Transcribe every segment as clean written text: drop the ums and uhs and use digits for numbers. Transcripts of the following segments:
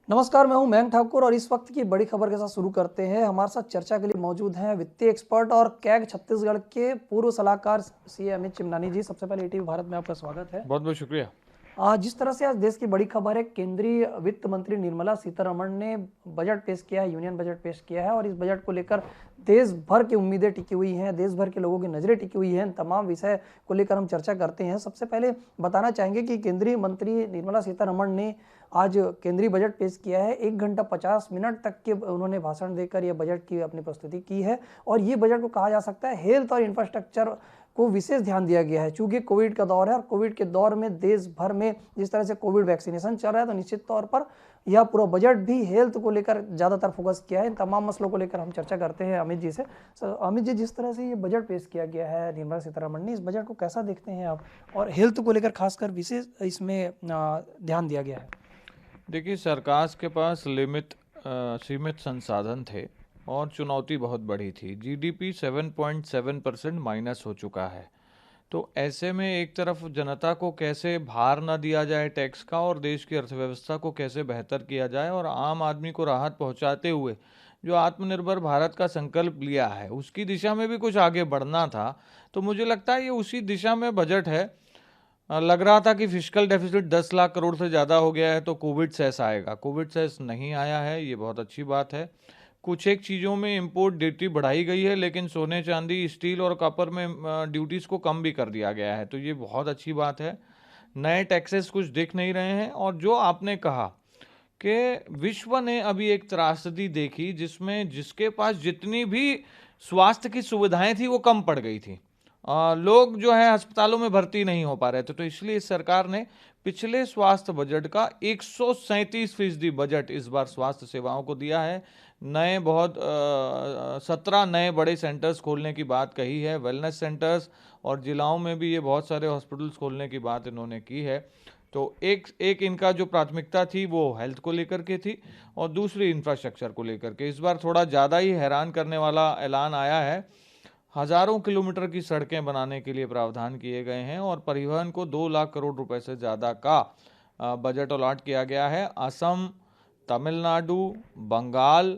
नमस्कार, मैं हूं मयंक ठाकुर और इस वक्त की बड़ी खबर के साथ शुरू करते हैं। हमारे साथ चर्चा के लिए मौजूद हैं वित्तीय एक्सपर्ट और कैग छत्तीसगढ़ के पूर्व सलाहकार सीए अमित चिमनानी जी। सबसे पहले ईटीवी भारत में आपका स्वागत है। बहुत बहुत शुक्रिया। जिस तरह से आज देश की बड़ी खबर है, केंद्रीय वित्त मंत्री निर्मला सीतारमण ने बजट पेश किया है, यूनियन बजट पेश किया है और इस बजट को लेकर देश भर की उम्मीदें टिकी हुई हैं, देश भर के लोगों की नजरें टिकी हुई हैं। तमाम विषय को लेकर हम चर्चा करते हैं। सबसे पहले बताना चाहेंगे कि केंद्रीय मंत्री निर्मला सीतारमण ने आज केंद्रीय बजट पेश किया है। 1 घंटा 50 मिनट तक के उन्होंने भाषण देकर यह बजट की अपनी प्रस्तुति की है और ये बजट को कहा जा सकता है हेल्थ और इंफ्रास्ट्रक्चर को विशेष ध्यान दिया गया है। चूंकि कोविड का दौर है और कोविड के दौर में देश भर में जिस तरह से कोविड वैक्सीनेशन चल रहा है, तो निश्चित तौर पर यह पूरा बजट भी हेल्थ को लेकर ज़्यादातर फोकस किया है। इन तमाम मसलों को लेकर हम चर्चा करते हैं अमित जी से। अमित जी, जिस तरह से ये बजट पेश किया गया है निर्मला सीतारमण ने, इस बजट को कैसा देखते हैं आप, और हेल्थ को लेकर खासकर विशेष इसमें ध्यान दिया गया है? देखिए, सरकार के पास सीमित संसाधन थे और चुनौती बहुत बड़ी थी। जीडीपी 7.7% माइनस हो चुका है। तो ऐसे में एक तरफ जनता को कैसे भार ना दिया जाए टैक्स का, और देश की अर्थव्यवस्था को कैसे बेहतर किया जाए और आम आदमी को राहत पहुंचाते हुए जो आत्मनिर्भर भारत का संकल्प लिया है उसकी दिशा में भी कुछ आगे बढ़ना था। तो मुझे लगता है ये उसी दिशा में बजट है। लग रहा था कि फिस्कल डेफिसिट 10 लाख करोड़ से ज़्यादा हो गया है तो कोविड सेस आएगा। कोविड सेस नहीं आया है, ये बहुत अच्छी बात है। कुछ एक चीज़ों में इंपोर्ट ड्यूटी बढ़ाई गई है, लेकिन सोने चांदी स्टील और कॉपर में ड्यूटीज़ को कम भी कर दिया गया है, तो ये बहुत अच्छी बात है। नए टैक्सेस कुछ दिख नहीं रहे हैं। और जो आपने कहा कि विश्व ने अभी एक त्रासदी देखी जिसमें जिसके पास जितनी भी स्वास्थ्य की सुविधाएं थी वो कम पड़ गई थी। लोग जो है अस्पतालों में भर्ती नहीं हो पा रहे थे, तो इसलिए सरकार ने पिछले स्वास्थ्य बजट का 137% बजट इस बार स्वास्थ्य सेवाओं को दिया है। नए बहुत 17 नए बड़े सेंटर्स खोलने की बात कही है, वेलनेस सेंटर्स, और जिलाओं में भी ये बहुत सारे हॉस्पिटल्स खोलने की बात इन्होंने की है। तो एक इनका जो प्राथमिकता थी वो हेल्थ को लेकर के थी और दूसरी इंफ्रास्ट्रक्चर को लेकर के। इस बार थोड़ा ज़्यादा ही हैरान करने वाला ऐलान आया है। हजारों किलोमीटर की सड़कें बनाने के लिए प्रावधान किए गए हैं और परिवहन को 2 लाख करोड़ रुपए से ज़्यादा का बजट अलॉट किया गया है। असम, तमिलनाडु, बंगाल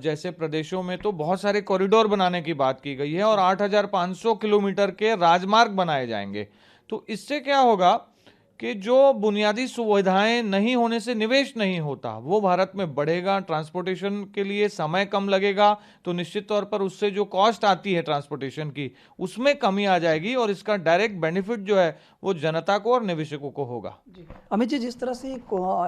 जैसे प्रदेशों में तो बहुत सारे कॉरिडोर बनाने की बात की गई है और 8,500 किलोमीटर के राजमार्ग बनाए जाएंगे। तो इससे क्या होगा कि जो बुनियादी सुविधाएं नहीं होने से निवेश नहीं होता वो भारत में बढ़ेगा। ट्रांसपोर्टेशन के लिए समय कम लगेगा, तो निश्चित तौर पर उससे जो कॉस्ट आती है ट्रांसपोर्टेशन की उसमें कमी आ जाएगी और इसका डायरेक्ट बेनिफिट जो है वो जनता को और निवेशकों को होगा। जी अमित जी, जिस तरह से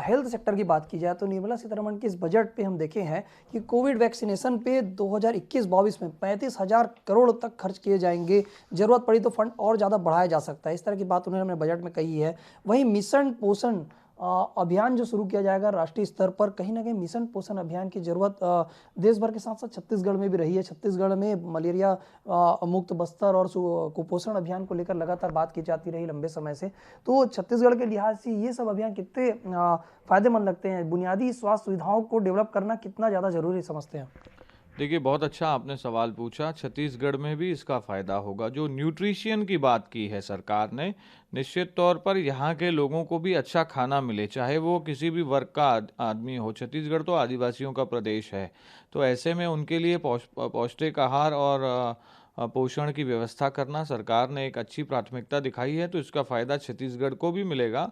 हेल्थ सेक्टर की बात की जाए तो निर्मला सीतारमण के इस बजट पे हम देखे हैं कि कोविड वैक्सीनेशन पे 2021-22 में 35,000 करोड़ तक खर्च किए जाएंगे। जरूरत पड़ी तो फंड और ज़्यादा बढ़ाया जा सकता है, इस तरह की बात उन्होंने अपने बजट में कही है। वहीं मिशन पोषण अभियान जो शुरू किया जाएगा राष्ट्रीय स्तर पर, कहीं ना कहीं मिशन पोषण अभियान की जरूरत देश भर के साथ साथ छत्तीसगढ़ में भी रही है। छत्तीसगढ़ में मलेरिया मुक्त बस्तर और कुपोषण अभियान को लेकर लगातार बात की जाती रही लंबे समय से। तो छत्तीसगढ़ के लिहाज से ये सब अभियान कितने फायदेमंद लगते हैं? बुनियादी स्वास्थ्य सुविधाओं को डेवलप करना कितना ज़्यादा जरूरी समझते हैं? देखिए, बहुत अच्छा आपने सवाल पूछा। छत्तीसगढ़ में भी इसका फ़ायदा होगा। जो न्यूट्रिशन की बात की है सरकार ने, निश्चित तौर पर यहाँ के लोगों को भी अच्छा खाना मिले, चाहे वो किसी भी वर्ग का आदमी हो। छत्तीसगढ़ तो आदिवासियों का प्रदेश है, तो ऐसे में उनके लिए पौष्टिक आहार और पोषण की व्यवस्था करना सरकार ने एक अच्छी प्राथमिकता दिखाई है, तो इसका फ़ायदा छत्तीसगढ़ को भी मिलेगा।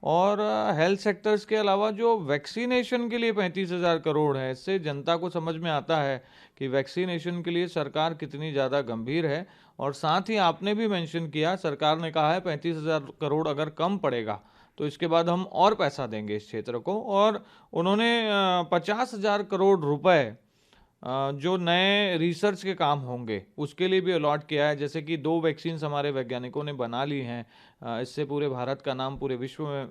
और हेल्थ सेक्टर्स के अलावा जो वैक्सीनेशन के लिए 35,000 करोड़ है, इससे जनता को समझ में आता है कि वैक्सीनेशन के लिए सरकार कितनी ज़्यादा गंभीर है। और साथ ही आपने भी मेंशन किया, सरकार ने कहा है 35,000 करोड़ अगर कम पड़ेगा तो इसके बाद हम और पैसा देंगे इस क्षेत्र को। और उन्होंने 50,000 करोड़ रुपए जो नए रिसर्च के काम होंगे उसके लिए भी अलॉट किया है। जैसे कि 2 वैक्सीन्स हमारे वैज्ञानिकों ने बना ली हैं, इससे पूरे भारत का नाम पूरे विश्व में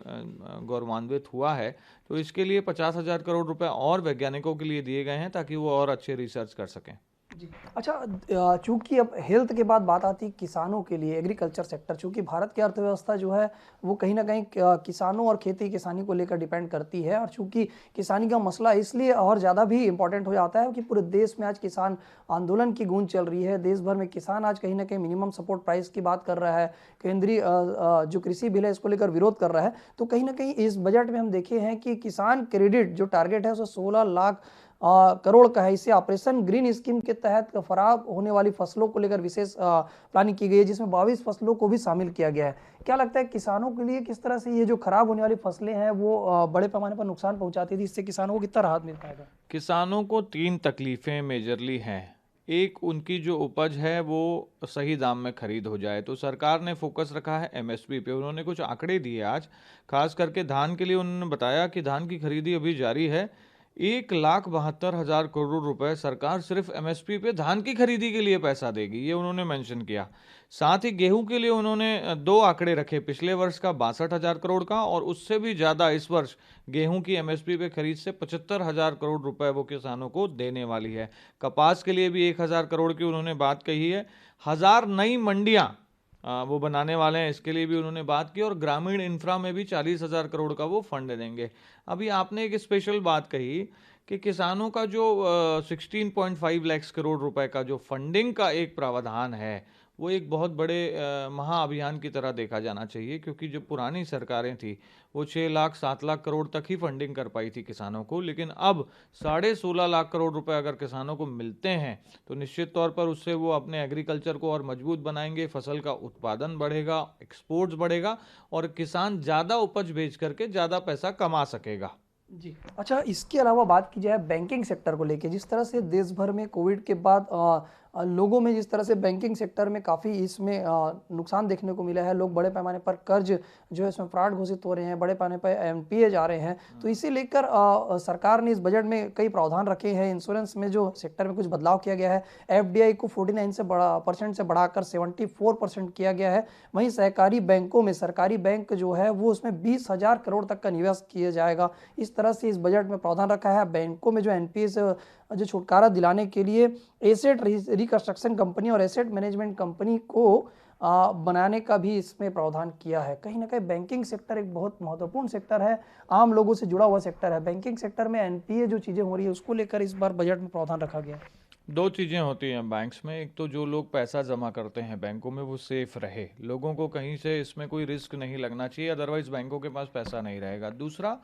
गौरवान्वित हुआ है। तो इसके लिए 50,000 करोड़ रुपए और वैज्ञानिकों के लिए दिए गए हैं ताकि वो और अच्छे रिसर्च कर सकें। जी। अच्छा, चूँकि अब हेल्थ के बाद बात आती है किसानों के लिए, एग्रीकल्चर सेक्टर, चूँकि भारत की अर्थव्यवस्था जो है वो कहीं न कहीं किसानों और खेती-किसानी को लेकर डिपेंड करती है, और चूँकि किसानी का मसला इसलिए और ज़्यादा भी इम्पोर्टेंट हो जाता है कि पूरे देश में आज किसान आंदोलन की गूंज चल रही है। देश भर में किसान आज कहीं न कहीं मिनिमम सपोर्ट प्राइस की बात कर रहा है। केंद्रीय जो कृषि बिल है इसको लेकर विरोध कर रहा है। तो कहीं न कहीं इस बजट में हम देखे हैं कि किसान क्रेडिट जो टारगेट है उसको 16 लाख करोड़ का है। इसे ऑपरेशन ग्रीन स्कीम के तहत खराब होने वाली फसलों को लेकर विशेष प्लानिंग की गई है, जिसमें 22 फसलों को भी शामिल किया गया है। क्या लगता है किसानों के लिए किस तरह से ये जो खराब होने वाली फसलें हैं वो बड़े पैमाने पर नुकसान पहुंचाती थी, इससे किसानों को कितना राहत मिल पाएगा? किसानों को तीन तकलीफें मेजरली हैं। एक, उनकी जो उपज है वो सही दाम में खरीद हो जाए, तो सरकार ने फोकस रखा है एमएसपी पे। उन्होंने कुछ आंकड़े दिए आज, खास करके धान के लिए उन्होंने बताया कि धान की खरीदी अभी जारी है। 1,72,000 करोड़ रुपए सरकार सिर्फ एमएसपी पे धान की खरीदी के लिए पैसा देगी, ये उन्होंने मेंशन किया। साथ ही गेहूं के लिए उन्होंने दो आंकड़े रखे, पिछले वर्ष का 62,000 करोड़ का, और उससे भी ज़्यादा इस वर्ष गेहूं की एमएसपी पे खरीद से 75,000 करोड़ रुपए वो किसानों को देने वाली है। कपास के लिए भी 1,000 करोड़ की उन्होंने बात कही है। 1,000 नई मंडियां वो बनाने वाले हैं, इसके लिए भी उन्होंने बात की, और ग्रामीण इंफ्रा में भी 40,000 करोड़ का वो फंड देंगे। अभी आपने एक स्पेशल बात कही कि किसानों का जो 16.5 लाख करोड़ रुपए का जो फंडिंग का एक प्रावधान है, वो एक बहुत बड़े महाअभियान की तरह देखा जाना चाहिए, क्योंकि जो पुरानी सरकारें थी वो 6 लाख 7 लाख करोड़ तक ही फंडिंग कर पाई थी किसानों को, लेकिन अब 16.5 लाख करोड़ रुपए अगर किसानों को मिलते हैं तो निश्चित तौर पर उससे वो अपने एग्रीकल्चर को और मजबूत बनाएंगे, फसल का उत्पादन बढ़ेगा, एक्सपोर्ट्स बढ़ेगा, और किसान ज़्यादा उपज बेच करके ज़्यादा पैसा कमा सकेगा। जी। अच्छा, इसके अलावा बात की जाए बैंकिंग सेक्टर को लेके, जिस तरह से देश भर में कोविड के बाद लोगों में जिस तरह से बैंकिंग सेक्टर में काफ़ी इसमें नुकसान देखने को मिला है, लोग बड़े पैमाने पर कर्ज जो है इसमें फ्रॉड घोषित हो रहे हैं, बड़े पैमाने पर एनपीए जा रहे हैं। तो इसे लेकर सरकार ने इस बजट में कई प्रावधान रखे हैं। इंश्योरेंस में जो सेक्टर में कुछ बदलाव किया गया है, एफडीआई को 49% से बढ़ाकर 74% किया गया है। वहीं सहकारी बैंकों में सरकारी बैंक जो है वो उसमें 20,000 करोड़ तक का निवेश किया जाएगा। इस तरह से इस बजट में प्रावधान रखा है। बैंकों में जो एनपीए से जो छुटकारा दिलाने के लिए एसेट रिकंस्ट्रक्शन कंपनी और एसेट मैनेजमेंट कंपनी को बनाने का भी इसमें प्रावधान किया है। कहीं ना कहीं बैंकिंग सेक्टर एक बहुत महत्वपूर्ण सेक्टर है, आम लोगों से जुड़ा हुआ सेक्टर है। बैंकिंग सेक्टर में एनपीए जो चीज़ें हो रही है उसको लेकर इस बार बजट में प्रावधान रखा गया है। दो चीज़ें होती हैं बैंक्स में, एक तो जो लोग पैसा जमा करते हैं बैंकों में वो सेफ रहे, लोगों को कहीं से इसमें कोई रिस्क नहीं लगना चाहिए, अदरवाइज बैंकों के पास पैसा नहीं रहेगा। दूसरा,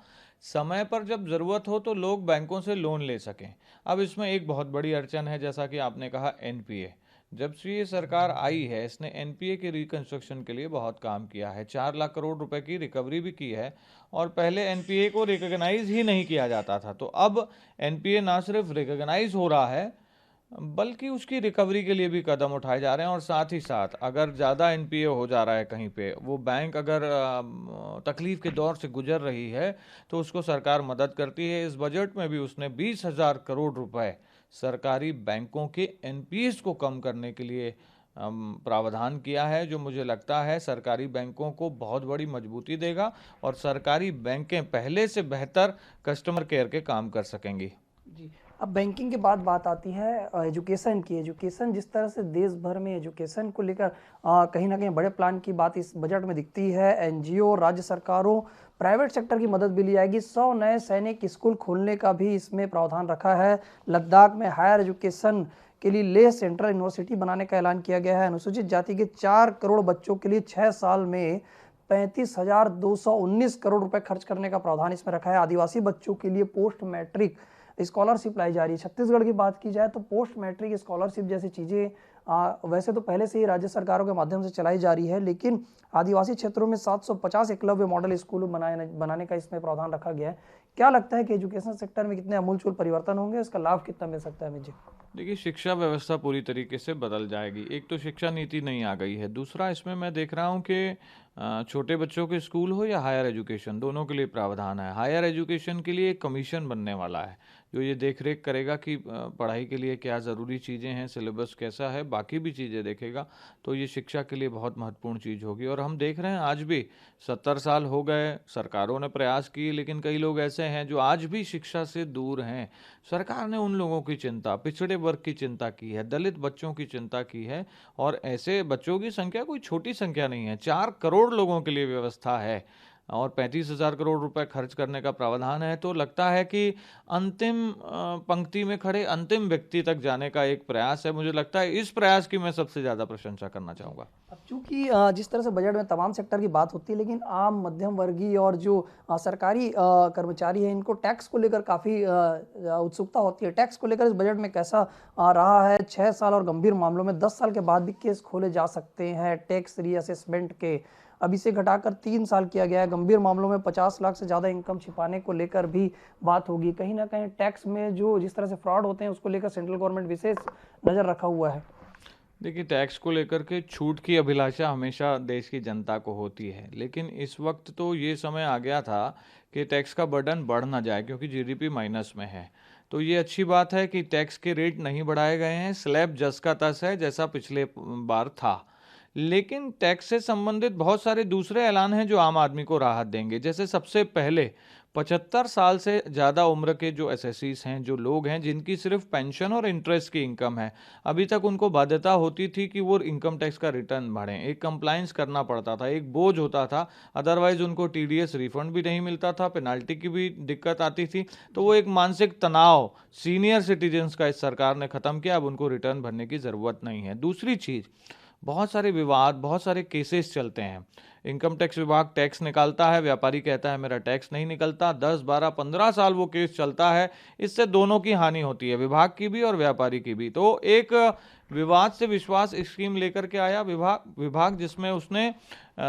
समय पर जब ज़रूरत हो तो लोग बैंकों से लोन ले सकें। अब इसमें एक बहुत बड़ी अड़चन है, जैसा कि आपने कहा एनपीए। जब से ये सरकार आई है इसने एनपीए के रिकंस्ट्रक्शन के लिए बहुत काम किया है, 4 लाख करोड़ रुपए की रिकवरी भी की है, और पहले एनपीए को रिकॉग्नाइज ही नहीं किया जाता था। तो अब एनपीए ना सिर्फ रिकॉग्नाइज हो रहा है बल्कि उसकी रिकवरी के लिए भी कदम उठाए जा रहे हैं, और साथ ही साथ अगर ज़्यादा एनपीए हो जा रहा है कहीं पे, वो बैंक अगर तकलीफ के दौर से गुजर रही है तो उसको सरकार मदद करती है। इस बजट में भी उसने 20,000 करोड़ रुपए सरकारी बैंकों के एनपीएस को कम करने के लिए प्रावधान किया है, जो मुझे लगता है सरकारी बैंकों को बहुत बड़ी मजबूती देगा, और सरकारी बैंकें पहले से बेहतर कस्टमर केयर के काम कर सकेंगी। जी। अब बैंकिंग के बाद बात आती है एजुकेशन की। एजुकेशन जिस तरह से देश भर में एजुकेशन को लेकर कहीं ना कहीं बड़े प्लान की बात इस बजट में दिखती है। एनजीओ, राज्य सरकारों, प्राइवेट सेक्टर की मदद भी ली जाएगी। 100 नए सैनिक स्कूल खोलने का भी इसमें प्रावधान रखा है। लद्दाख में हायर एजुकेशन के लिए लेह सेंट्रल यूनिवर्सिटी बनाने का ऐलान किया गया है। अनुसूचित जाति के 4 करोड़ बच्चों के लिए 6 साल में 35,219 करोड़ रुपए खर्च करने का प्रावधान इसमें रखा है। आदिवासी बच्चों के लिए पोस्ट मैट्रिक स्कॉलरशिप लाई जा रही है। छत्तीसगढ़ की बात की जाए तो पोस्ट मैट्रिक स्कॉलरशिप जैसी चीज़ें वैसे तो पहले से ही राज्य सरकारों के माध्यम से चलाई जा रही है, लेकिन आदिवासी क्षेत्रों में 750 एकलव्य मॉडल स्कूल बनाने का इसमें प्रावधान रखा गया है। क्या लगता है कि एजुकेशन सेक्टर में कितने अमूलचूल परिवर्तन होंगे, इसका लाभ कितना मिल सकता है मुझे? देखिए, शिक्षा व्यवस्था पूरी तरीके से बदल जाएगी। एक तो शिक्षा नीति नहीं आ गई है, दूसरा इसमें मैं देख रहा हूँ कि छोटे बच्चों के स्कूल हो या हायर एजुकेशन, दोनों के लिए प्रावधान है। हायर एजुकेशन के लिए एक कमीशन बनने वाला है जो ये देख रेख करेगा कि पढ़ाई के लिए क्या ज़रूरी चीज़ें हैं, सिलेबस कैसा है, बाकी भी चीज़ें देखेगा। तो ये शिक्षा के लिए बहुत महत्वपूर्ण चीज़ होगी। और हम देख रहे हैं आज भी 70 साल हो गए, सरकारों ने प्रयास किए, लेकिन कई लोग ऐसे हैं जो आज भी शिक्षा से दूर हैं। सरकार ने उन लोगों की चिंता, पिछड़े वर्ग की चिंता की है, दलित बच्चों की चिंता की है। और ऐसे बच्चों की संख्या कोई छोटी संख्या नहीं है, 4 करोड़ लोगों के लिए व्यवस्था है और 35,000 करोड़ रुपए खर्च करने का प्रावधान है। तो लगता है कि अंतिम पंक्ति में खड़े अंतिम व्यक्ति तक जाने का एक प्रयास है। मुझे लगता है इस प्रयास की मैं सबसे ज्यादा प्रशंसा करना चाहूंगा। अब चूंकि जिस तरह से बजट में तमाम सेक्टर की बात होती है, लेकिन आम मध्यम वर्गीय और जो सरकारी कर्मचारी हैं, इनको टैक्स को लेकर काफ़ी उत्सुकता होती है। टैक्स को लेकर इस बजट में कैसा रहा है? 6 साल और गंभीर मामलों में 10 साल के बाद भी केस खोले जा सकते हैं टैक्स रीअसेसमेंट के। अब इसे घटाकर 3 साल किया गया है। गंभीर मामलों में 50 लाख से ज़्यादा इनकम छिपाने को लेकर भी बात होगी। कहीं ना कहीं टैक्स में जो जिस तरह से फ्रॉड होते हैं, उसको लेकर सेंट्रल गवर्नमेंट विशेष नज़र रखा हुआ है। देखिए, टैक्स को लेकर के छूट की अभिलाषा हमेशा देश की जनता को होती है, लेकिन इस वक्त तो ये समय आ गया था कि टैक्स का बर्डन बढ़ ना जाए, क्योंकि जीडीपी माइनस में है। तो ये अच्छी बात है कि टैक्स के रेट नहीं बढ़ाए गए हैं, स्लैब जस का तस है जैसा पिछले बार था। लेकिन टैक्स से संबंधित बहुत सारे दूसरे ऐलान हैं जो आम आदमी को राहत देंगे। जैसे सबसे पहले 75 साल से ज़्यादा उम्र के जो एसएससीज हैं, जो लोग हैं जिनकी सिर्फ पेंशन और इंटरेस्ट की इनकम है, अभी तक उनको बाध्यता होती थी कि वो इनकम टैक्स का रिटर्न भरें, एक कंप्लाइंस करना पड़ता था, एक बोझ होता था। अदरवाइज उनको टीडीएस रिफंड भी नहीं मिलता था, पेनाल्टी की भी दिक्कत आती थी। तो वो एक मानसिक तनाव सीनियर सिटीजन्स का इस सरकार ने ख़त्म किया। अब उनको रिटर्न भरने की ज़रूरत नहीं है। दूसरी चीज़, बहुत सारे विवाद, बहुत सारे केसेस चलते हैं। इनकम टैक्स विभाग टैक्स निकालता है, व्यापारी कहता है मेरा टैक्स नहीं निकलता, 10, 12, 15 साल वो केस चलता है। इससे दोनों की हानि होती है, विभाग की भी और व्यापारी की भी। तो एक विवाद से विश्वास स्कीम लेकर के आया विभाग जिसमें उसने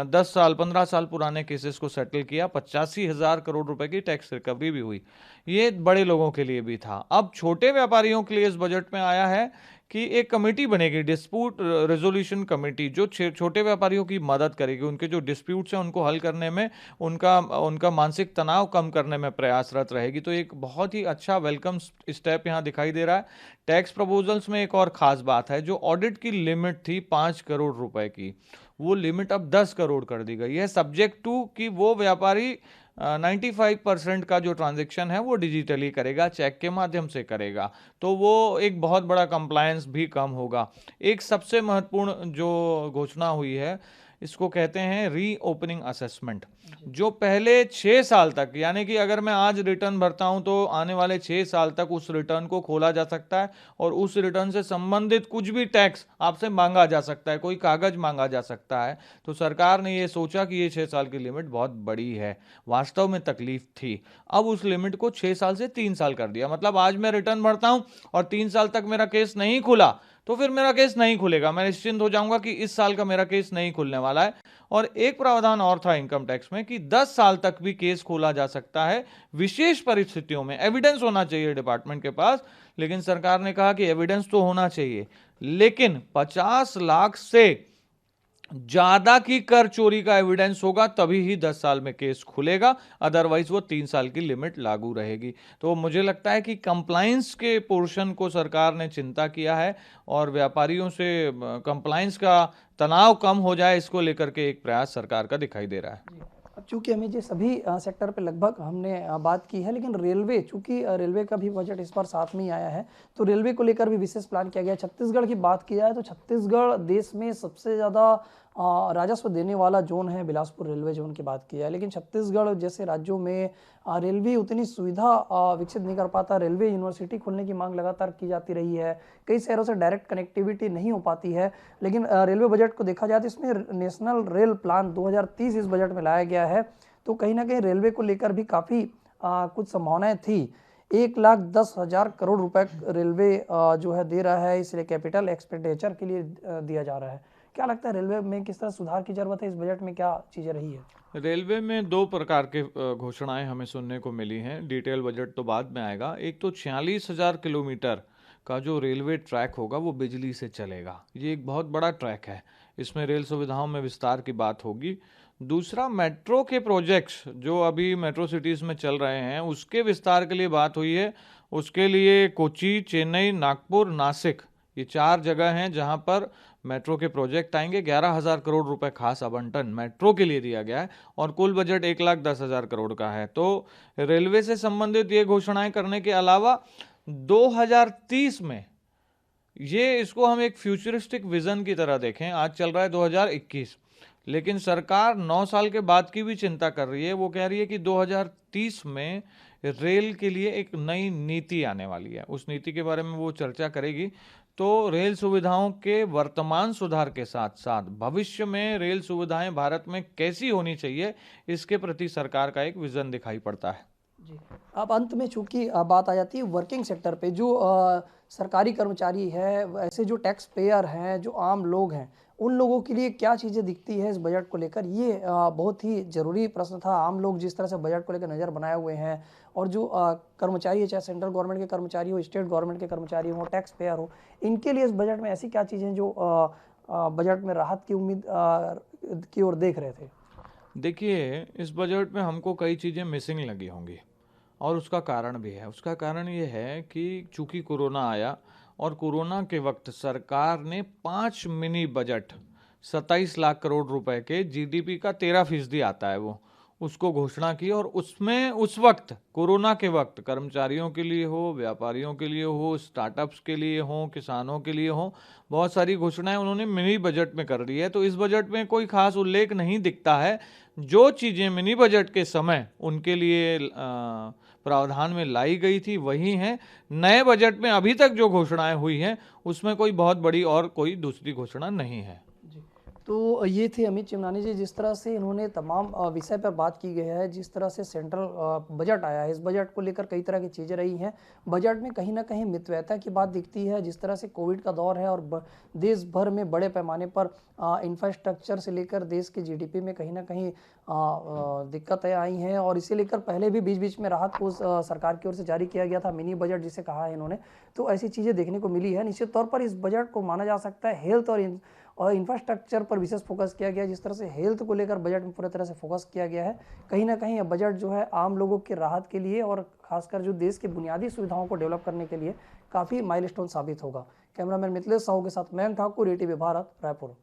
10 साल 15 साल पुराने केसेस को सेटल किया। 85,000 करोड़ रुपए की टैक्स रिकवरी भी हुई। ये बड़े लोगों के लिए भी था। अब छोटे व्यापारियों के लिए इस बजट में आया है कि एक कमेटी बनेगी, डिस्प्यूट रेजोल्यूशन कमेटी, जो छोटे व्यापारियों की मदद करेगी, उनके जो डिस्प्यूट्स हैं उनको हल करने में, उनका मानसिक तनाव कम करने में प्रयासरत रहेगी। तो एक बहुत ही अच्छा वेलकम स्टेप यहाँ दिखाई दे रहा है। टैक्स प्रपोजल्स में एक और खास बात है, जो ऑडिट की लिमिट थी 5 करोड़ रुपए की, वो लिमिट अब 10 करोड़ कर दी गई है, सब्जेक्ट टू कि वो व्यापारी 95% का जो ट्रांजैक्शन है वो डिजिटली करेगा, चेक के माध्यम से करेगा। तो वो एक बहुत बड़ा कंप्लायंस भी कम होगा। एक सबसे महत्वपूर्ण जो घोषणा हुई है, इसको कहते हैं री ओपनिंग असेसमेंट। जो पहले 6 साल तक, यानी कि अगर मैं आज रिटर्न भरता हूं तो आने वाले 6 साल तक उस रिटर्न को खोला जा सकता है और उस रिटर्न से संबंधित कुछ भी टैक्स आपसे मांगा जा सकता है, कोई कागज मांगा जा सकता है। तो सरकार ने ये सोचा कि ये 6 साल की लिमिट बहुत बड़ी है, वास्तव में तकलीफ थी। अब उस लिमिट को 6 साल से 3 साल कर दिया। मतलब आज मैं रिटर्न भरता हूं और 3 साल तक मेरा केस नहीं खुला तो फिर मेरा केस नहीं खुलेगा, मैं निश्चिंत हो जाऊंगा कि इस साल का मेरा केस नहीं खुलने वाला है। और एक प्रावधान और था इनकम टैक्स में कि 10 साल तक भी केस खोला जा सकता है विशेष परिस्थितियों में। एविडेंस होना चाहिए डिपार्टमेंट के पास, लेकिन सरकार ने कहा कि एविडेंस तो होना चाहिए, लेकिन 50 लाख से ज्यादा की कर चोरी का एविडेंस होगा तभी ही 10 साल में केस खुलेगा, अदरवाइज वो 3 साल की लिमिट लागू रहेगी। तो मुझे लगता है कि कंप्लायंस के पोर्शन को सरकार ने चिंता किया है और व्यापारियों से कंप्लायंस का तनाव कम हो जाए, इसको लेकर के एक प्रयास सरकार का दिखाई दे रहा है। अब चूंकि हमें जो सभी सेक्टर पे लगभग हमने बात की है, लेकिन रेलवे, चूंकि रेलवे का भी बजट इस बार साथ में ही आया है, तो रेलवे को लेकर भी विशेष प्लान किया गया है। छत्तीसगढ़ की बात की जाए तो छत्तीसगढ़ देश में सबसे ज़्यादा राजस्व देने वाला जोन है, बिलासपुर रेलवे जोन की बात की जाए। लेकिन छत्तीसगढ़ जैसे राज्यों में रेलवे उतनी सुविधा विकसित नहीं कर पाता। रेलवे यूनिवर्सिटी खोलने की मांग लगातार की जाती रही है, कई शहरों से डायरेक्ट कनेक्टिविटी नहीं हो पाती है। लेकिन रेलवे बजट को देखा जाए तो इसमें नेशनल रेल प्लान 2030 इस बजट में लाया गया है। तो कहीं ना कहीं रेलवे को लेकर भी काफ़ी कुछ संभावनाएं थी। 1,10,000 करोड़ रुपए रेलवे जो है दे रहा है, इसलिए कैपिटल एक्सपेंडिचर के लिए दिया जा रहा है। क्या लगता है रेलवे में किस तरह सुधार की जरूरत है? इस बजट में क्या चीजें रही है? रेलवे में 2 प्रकार के घोषणाएं हमें सुनने को मिली हैं। डिटेल बजट तो बाद में आएगा। एक तो 46,000 किलोमीटर का जो रेलवे ट्रैक होगा वो बिजली से चलेगा। ये एक बहुत बड़ा ट्रैक है, इसमें रेल सुविधाओं में विस्तार की बात होगी। दूसरा, मेट्रो के प्रोजेक्ट्स जो अभी मेट्रो सिटीज़ में चल रहे हैं उसके विस्तार के लिए बात हुई है। उसके लिए कोच्चि, चेन्नई, नागपुर, नासिक, ये 4 जगह हैं जहां पर मेट्रो के प्रोजेक्ट आएंगे। 11,000 करोड़ रुपए खास आवंटन मेट्रो के लिए दिया गया है और कुल बजट 1,10,000 करोड़ का है। तो रेलवे से संबंधित ये घोषणाएं करने के अलावा 2030 में ये इसको हम एक फ्यूचरिस्टिक विजन की तरह देखें। आज चल रहा है 2021, लेकिन सरकार 9 साल के बाद की भी चिंता कर रही है। वो कह रही है कि 2030 में रेल के लिए एक नई नीति आने वाली है। उस नीति के बारे में वो चर्चा करेगी। तो रेल सुविधाओं के वर्तमान सुधार के साथ साथ भविष्य में रेल सुविधाएं भारत में कैसी होनी चाहिए, इसके प्रति सरकार का एक विजन दिखाई पड़ता है। जी। अब अंत में चूंकि बात आ जाती है वर्किंग सेक्टर पे, जो सरकारी कर्मचारी है, ऐसे जो टैक्स पेयर हैं, जो आम लोग हैं, उन लोगों के लिए क्या चीज़ें दिखती है इस बजट को लेकर, ये बहुत ही ज़रूरी प्रश्न था। आम लोग जिस तरह से बजट को लेकर नज़र बनाए हुए हैं, और जो कर्मचारी है, चाहे सेंट्रल गवर्नमेंट के कर्मचारी हो, स्टेट गवर्नमेंट के कर्मचारी हो, टैक्स पेयर हो, इनके लिए इस बजट में ऐसी क्या चीज़ें जो बजट में राहत की उम्मीद की ओर देख रहे थे? देखिए, इस बजट में हमको कई चीज़ें मिसिंग लगी होंगी, और उसका कारण भी है। उसका कारण ये है कि चूंकि कोरोना आया, और कोरोना के वक्त सरकार ने 5 मिनी बजट 27 लाख करोड़ रुपए के जीडीपी का 13% आता है वो, उसको घोषणा की। और उसमें उस वक्त, कोरोना के वक्त, कर्मचारियों के लिए हो, व्यापारियों के लिए हो, स्टार्टअप्स के लिए हो, किसानों के लिए हो, बहुत सारी घोषणाएं उन्होंने मिनी बजट में कर दी है। तो इस बजट में कोई खास उल्लेख नहीं दिखता है। जो चीज़ें मिनी बजट के समय उनके लिए प्रावधान में लाई गई थी वही हैं। नए बजट में अभी तक जो घोषणाएं हुई हैं उसमें कोई बहुत बड़ी और कोई दूसरी घोषणा नहीं है। जी। तो ये थे अमित चिमनानी जी, जिस तरह से इन्होंने तमाम विषय पर बात की गई है, जिस तरह से सेंट्रल बजट आया है, इस बजट को लेकर कई तरह की चीज़ें रही हैं। बजट में कहीं ना कहीं मितव्ययता की बात दिखती है, जिस तरह से कोविड का दौर है और देश भर में बड़े पैमाने पर इंफ्रास्ट्रक्चर से लेकर देश के जीडीपी में कहीं ना कहीं दिक्कतें आई हैं, और इसे लेकर पहले भी बीच बीच में राहत को सरकार की ओर से जारी किया गया था, मिनी बजट जिसे कहा है इन्होंने। तो ऐसी चीज़ें देखने को मिली है। निश्चित तौर पर इस बजट को माना जा सकता है हेल्थ और इंफ्रास्ट्रक्चर पर विशेष फोकस किया गया। जिस तरह से हेल्थ को लेकर बजट में पूरी तरह से फोकस किया गया है, कहीं ना कहीं यह बजट जो है आम लोगों की राहत के लिए और खासकर जो देश की बुनियादी सुविधाओं को डेवलप करने के लिए काफ़ी माइलस्टोन साबित होगा। कैमरामैन मिथिलेश साहू के साथ मयंक ठाकुर, ATV भारत, रायपुर।